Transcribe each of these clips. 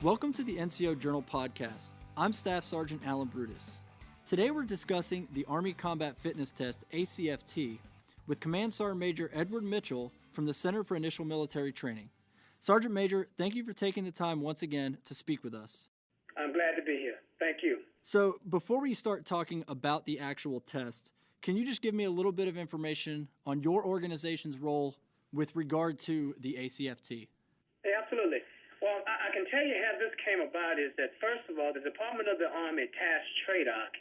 Welcome to the NCO Journal Podcast. I'm Staff Sergeant Alan Brutus. Today we're discussing the Army Combat Fitness Test, ACFT, with Command Sergeant Major Edward Mitchell from the Center for Initial Military Training. Sergeant Major, thank you for taking the time once again to speak with us. I'm glad to be here. Thank you. So before we start talking about the actual test, can you just give me a little bit of information on your organization's role with regard to the ACFT? Yeah, absolutely. Well, I can tell you how this came about is that, first of all, the Department of the Army tasked TRADOC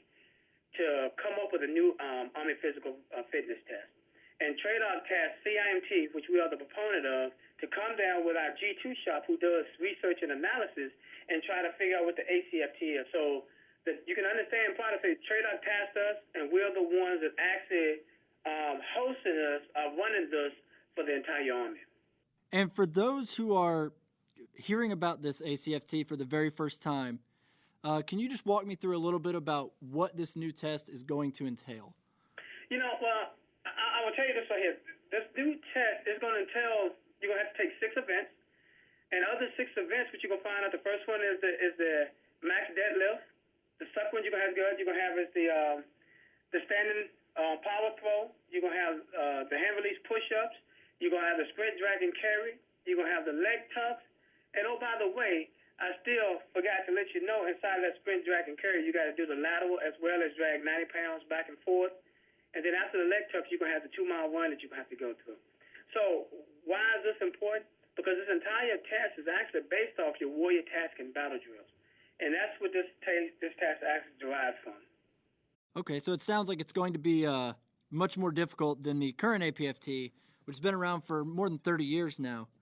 to come up with a new Army physical fitness test. And TRADOC tasked CIMT, which we are the proponent of, to come down with our G2 shop, who does research and analysis, and try to figure out what the ACFT is. So that you can understand, part of it, TRADOC tasked us, and we're the ones that actually hosting us, running this for the entire Army. And for those who are hearing about this ACFT for the very first time, can you just walk me through a little bit about what this new test is going to entail? Well, I will tell you this right here. This new test is going to entail, you're going to have to take 6 events. And of the 6 events, what you're going to find out, the first one is the max deadlift. The second one you're going to have is the standing power throw. You're going to have the hand release push-ups. You're going to have the sprint, drag, and carry. You're going to have the leg tucks. And oh, by the way, I still forgot to let you know, inside that sprint, drag, and carry, you got to do the lateral as well as drag 90 pounds back and forth. And then after the leg tucks, you're going to have the 2-mile run that you're going to have to go through. So why is this important? Because this entire test is actually based off your warrior task and battle drills. And that's what this test actually derives from. Okay, so it sounds like it's going to be much more difficult than the current APFT, which has been around for more than 30 years now.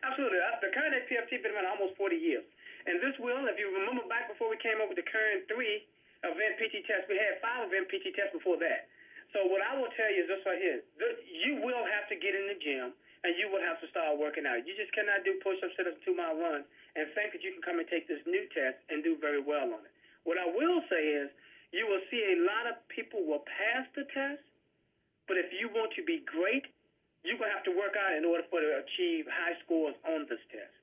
Absolutely. The current APFT has been around almost 40 years. And this will, if you remember back before we came up with the current 3-event PT test, we had 5-event PT tests before that. So what I will tell you is this right here. You will have to get in the gym, and you will have to start working out. You just cannot do push-ups, sit-ups, 2-mile runs, and think that you can come and take this new test and do very well on it. What I will say is you will see a lot of people will pass the test, but if you want to be great, you're going to have to work out in order to achieve high scores on this test.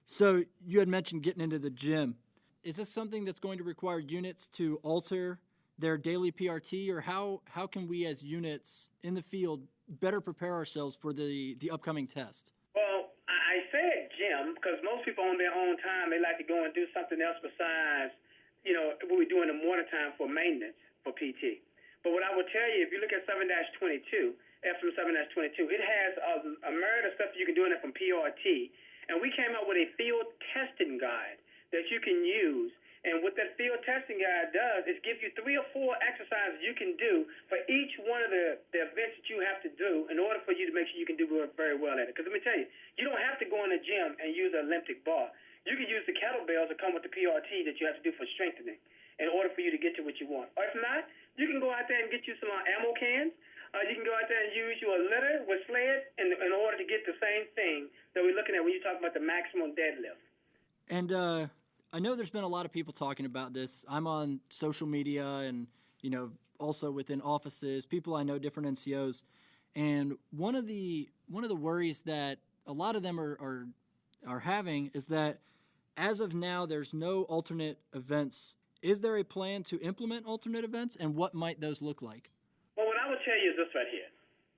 So you had mentioned getting into the gym. Is this something that's going to require units to alter their daily PRT, or how can we as units in the field better prepare ourselves for the upcoming test? Well, I said gym because most people on their own time, they like to go and do something else besides, what we do in the morning time for maintenance for PT. But what I will tell you, if you look at 7-22, FM 7-22, it has a myriad of stuff you can do in it from PRT. And we came up with a field testing guide that you can use. And what that field testing guide does is give you 3 or 4 exercises you can do for each one of the events that you have to do in order for you to make sure you can do very well at it. Because let me tell you, you don't have to go in the gym and use an Olympic bar. You can use the kettlebells that come with the PRT that you have to do for strengthening in order for you to get to what you want. Or if not, you can go out there and get you some ammo cans. You can go out there and use your litter with sled in order to get the same thing that we're looking at when you talk about the maximum deadlift. And I know there's been a lot of people talking about this. I'm on social media and, also within offices, people I know, different NCOs. And one of the worries that a lot of them are having is that as of now, there's no alternate events. Is there a plan to implement alternate events, and what might those look like? Well, what I will tell you is this right here.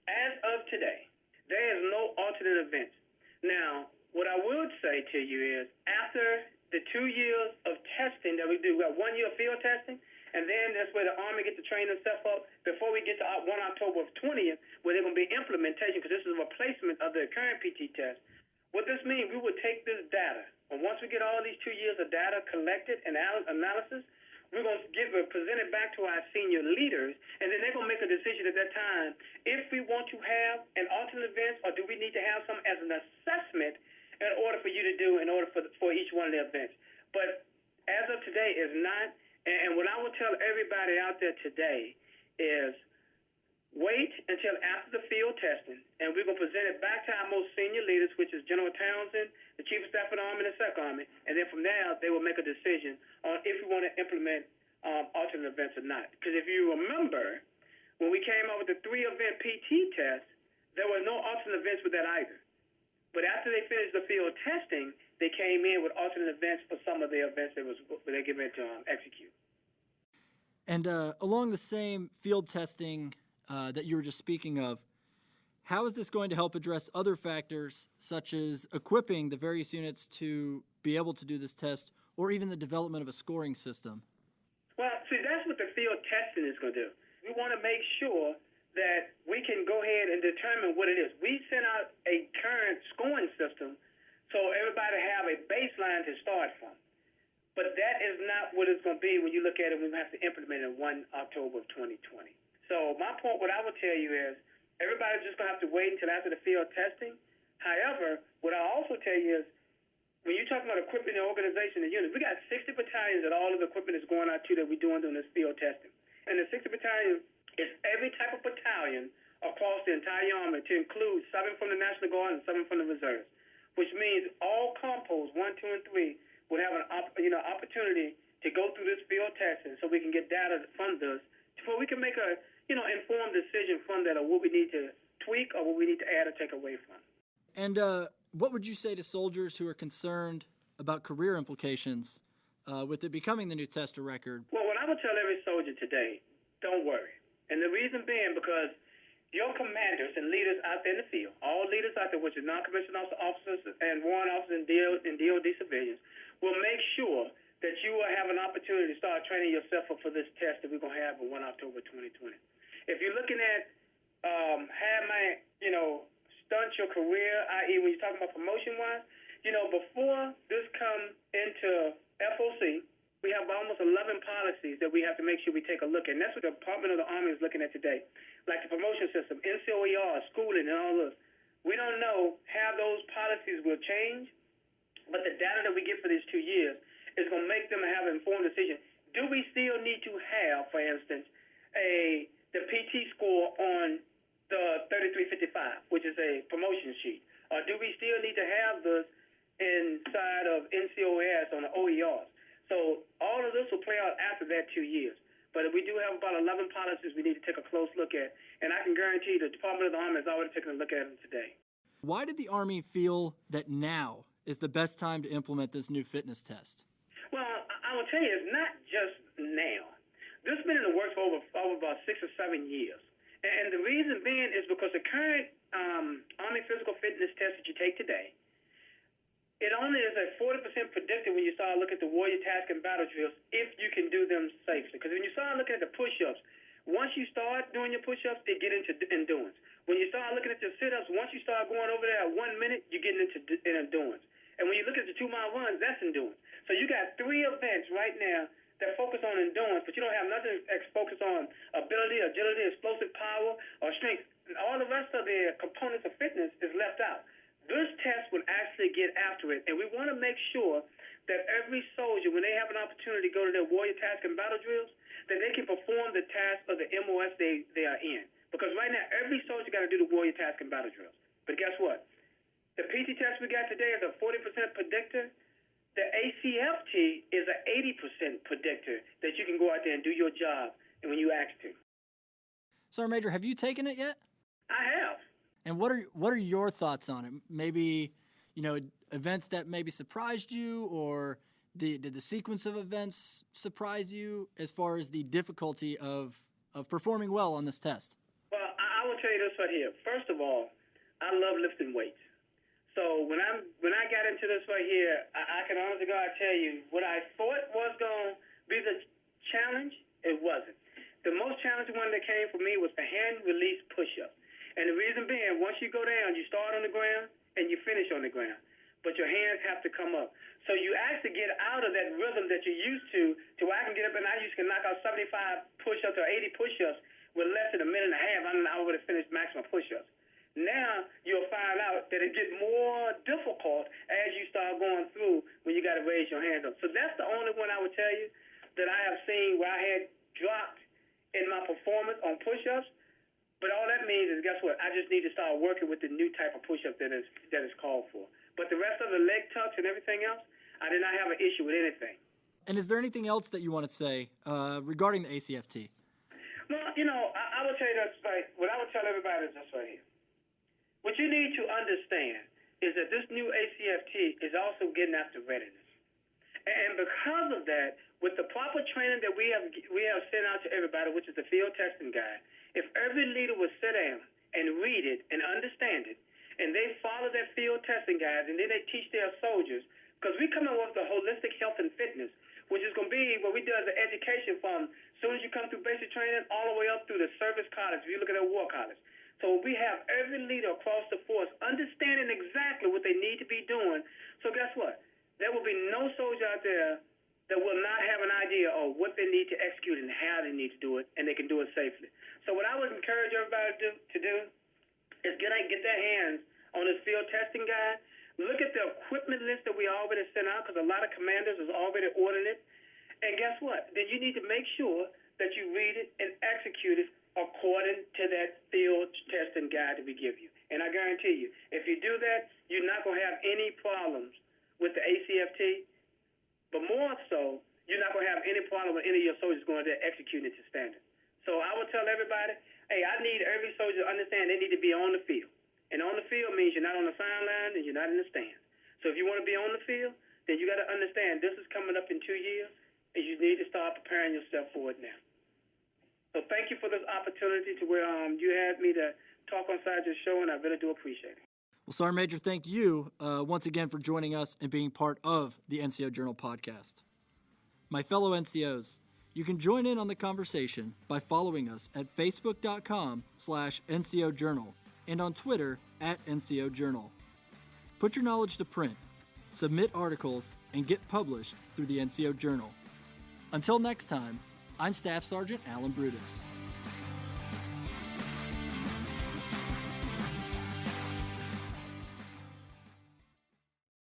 As of today, there is no alternate events. Now, what I would say to you is after the 2 years of testing that we do, we got 1 year of field testing, and then that's where the Army gets to train themselves up before we get to 1 October of 20th, where they're going to be implementation, because this is a replacement of the current PT test. What this means, we would take this data, and once we get all these 2 years of data collected and analysis, we're going to present it back to our senior leaders, and then they're going to make a decision at that time if we want to have an alternate event or do we need to have some as an assessment in order for you to do in order for each one of the events. But as of today is not, and what I will tell everybody out there today is wait until after the field testing, and we're going to present it back to our most senior leaders, which is General Townsend, the Chief of Staff of the Army, and the Sec Army, and then from there they will make a decision on if we want to implement alternate events or not. Because if you remember, when we came up with the 3-event PT test, there were no alternate events with that either. But after they finished the field testing, they came in with alternate events for some of their events they're getting ready to execute. And along the same field testing that you were just speaking of, how is this going to help address other factors such as equipping the various units to be able to do this test, or even the development of a scoring system? Well, see, that's what the field testing is going to do. We want to make sure that we can go ahead and determine what it is. We sent out a current scoring system so everybody have a baseline to start from. But that is not what it's going to be when you look at it when we have to implement it in 1 October of 2020. So my point, what I would tell you is, everybody's just going to have to wait until after the field testing. However, what I also tell you is, when you're talking about equipment and organization and units, we got 60 battalions that all of the equipment is going out to that we're doing during this field testing. And the 60 battalion is every type of battalion across the entire Army, to include 7 from the National Guard and 7 from the Reserves, which means all compos 1, 2, and 3 will have an opportunity to go through this field testing so we can get data from this before we can make a informed decision from that of what we need to tweak or what we need to add or take away from. And what would you say to soldiers who are concerned about career implications with it becoming the new tester record? Well, what I would tell every soldier today, don't worry. And the reason being because your commanders and leaders out there in the field, all leaders out there, which are non-commissioned officers and warrant officers and DOD civilians, will make sure that you will have an opportunity to start training yourself for this test that we're going to have on 1 October 2020. If you're looking at stunt your career, i.e. when you're talking about promotion-wise, before this comes into FOC, we have almost 11 policies that we have to make sure we take a look at. And that's what the Department of the Army is looking at today, like the promotion system, NCO, schooling, and all this. We don't know how those policies will change, but the data that we get for these 2 years is going to make them have an informed decision. Do we still need to have, for instance, the PT score on the 3355, which is a promotion sheet? Or do we still need to have this inside of NCOS on the OERs? So all of this will play out after that 2 years. But we do have about 11 policies we need to take a close look at, and I can guarantee you the Department of the Army has already taken a look at them today. Why did the Army feel that now is the best time to implement this new fitness test? Well, I will tell you, it's not just now. This has been in the works for over about 6 or 7 years. And the reason being is because the current Army physical fitness test that you take today, it only is a 40% predictor when you start looking at the warrior task and battle drills if you can do them safely. Because when you start looking at the push-ups, once you start doing your push-ups, they get into endurance. When you start looking at your sit-ups, once you start going over there at 1 minute, you're getting into endurance. And when you look at the 2-mile runs, that's endurance. So you got 3 events right now that focus on endurance, but you don't have nothing that focus on ability, agility, explosive power, or strength. And all the rest of the components of fitness is left out. This test would actually get after it, and we want to make sure that every soldier, when they have an opportunity to go to their warrior task and battle drills, that they can perform the task of the MOS they are in. Because right now, every soldier got to do the warrior task and battle drills. But guess what? The PT test we got today is a 40% predictor. The ACFT is an 80% predictor that you can go out there and do your job and when you ask to. Sergeant Major, have you taken it yet? I have. And what are your thoughts on it? Maybe, events that maybe surprised you, or did the sequence of events surprise you as far as the difficulty of performing well on this test? Well, I will tell you this right here. First of all, I love lifting weights. So when I got into this right here, I can honestly God tell you what I thought was going to be the challenge, it wasn't. The most challenging one that came for me was the hand release push-up. And the reason being, once you go down, you start on the ground and you finish on the ground. But your hands have to come up. So you actually get out of that rhythm that you're used to where I can get up and I used to knock out 75 push-ups or 80 push-ups with less than a minute and a half. I would have finished maximum push-ups. Now you'll find out that it gets more difficult as you start going through when you got to raise your hands up. So that's the only one I would tell you that I have seen where I had dropped in my performance on push-ups. But all that means is, guess what? I just need to start working with the new type of push-up that is called for. But the rest of the leg tucks and everything else, I did not have an issue with anything. And is there anything else that you want to say regarding the ACFT? Well, I would tell you this, right? What I would tell everybody is this right here. What you need to understand is that this new ACFT is also getting after readiness. And because of that, with the proper training that we have sent out to everybody, which is the field testing guide, if every leader would sit down and read it and understand it, and they follow that field testing guide, and then they teach their soldiers, because we come up with the holistic health and fitness, which is going to be what we do as an education from as soon as you come through basic training all the way up through the service college, if you look at that war college. So we have every leader across the force understanding exactly what they need to be doing. So guess what? There will be no soldier out there that will not have an idea of what they need to execute and how they need to do it, and they can do it safely. So what I would encourage everybody to do is get their hands on this field testing guide. Look at the equipment list that we already sent out, because a lot of commanders is already ordering it. And guess what? Then you need to make sure that you read it and execute it according to that field testing guide that we give you. And I guarantee you, if you do that, you're not going to have any problems with the ACFT, but more so, you're not going to have any problem with any of your soldiers going there executing it to standard. So I would tell everybody, hey, I need every soldier to understand they need to be on the field. And on the field means you're not on the sideline and you're not in the stands. So if you want to be on the field, then you got to understand this is coming up in 2 years, and you need to start preparing yourself for it now. So thank you for this opportunity to where you had me to talk on side your show, and I really do appreciate it. Well, Sergeant Major, thank you once again for joining us and being part of the NCO Journal Podcast. My fellow NCOs, you can join in on the conversation by following us at facebook.com/NCO Journal and on Twitter @NCO Journal. Put your knowledge to print, submit articles, and get published through the NCO Journal. Until next time, I'm Staff Sergeant Alan Brutus.